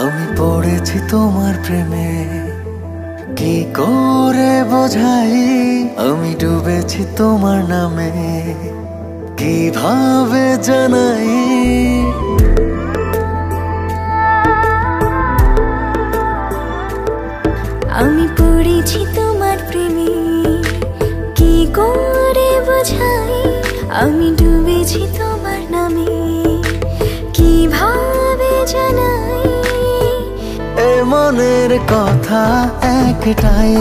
আমি পড়েছি তোমার প্রেমে, কি করে বোঝাই? আমি ডুবেছি তোমার নামে, কিভাবে জানাই? আমি পড়েছি তোমার প্রেমে, কি করে বোঝাই? আমি ডুবেছি তোমার নামে, কিভাবে জানাই? এ মনের কথা একটাই,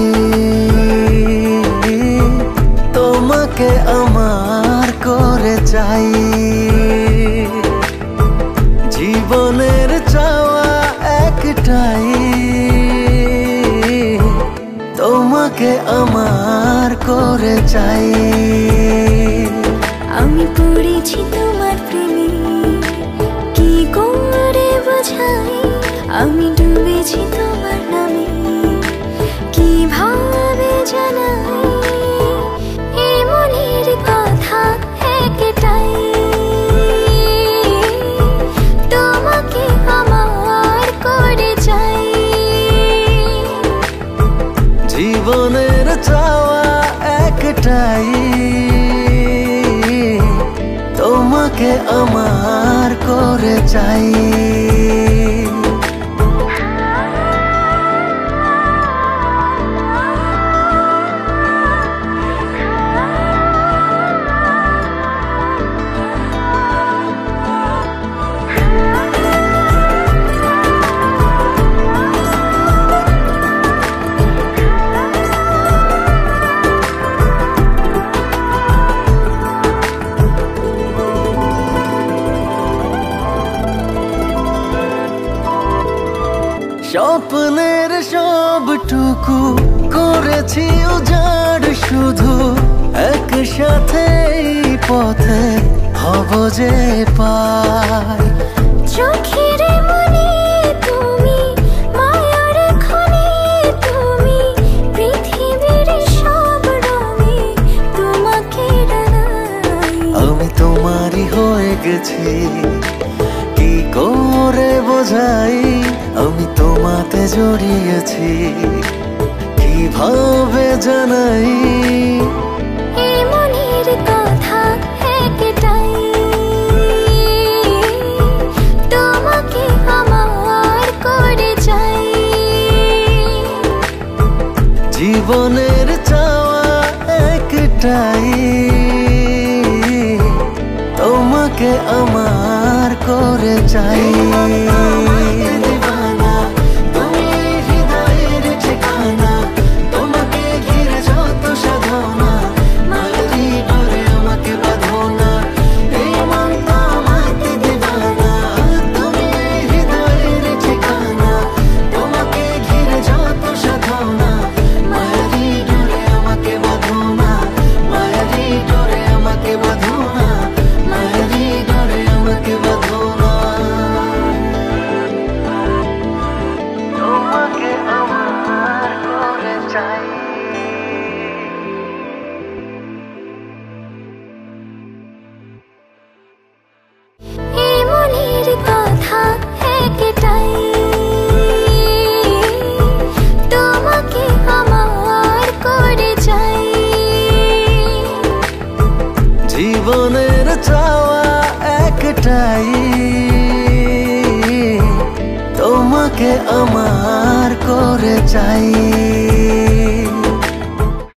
তোমাকে আমার করে চাই। জীবনের চাওয়া একটাই, তোমাকে আমার করে চাই। আমি পড়েছি তোমার প্রেমে, কি করে বোঝাই? আমি ডুবেছি তোমার নামে, কিভাবে জানাই? এ মনের কথা একটাই, তোমাকে আমার করে চাই। জীবনের চাওয়া একটাই, তোমাকে আমার করে চাই। স্বপ্নের সবটুকু করেছি উজাড়, শুধু একসাথে পথে হব যে পাই। চোখের মনে তুমি, মায়ার খনি তুমি, পৃথিবীর সব রঙে তোমাকে রাঙাই। আমি তোমারই হয়ে গেছি, কি করে বোঝাই? আমি তোমাতে জড়িয়েছি, কিভাবে জানাই? এ মনের কথা একটাই, তোমাকে আমার করে চাই। জীবনের চাওয়া একটাই, তোমাকে আমার করে চাই। জীবনের চাওয়া একটাই, তোমাকে আমার করে চাই।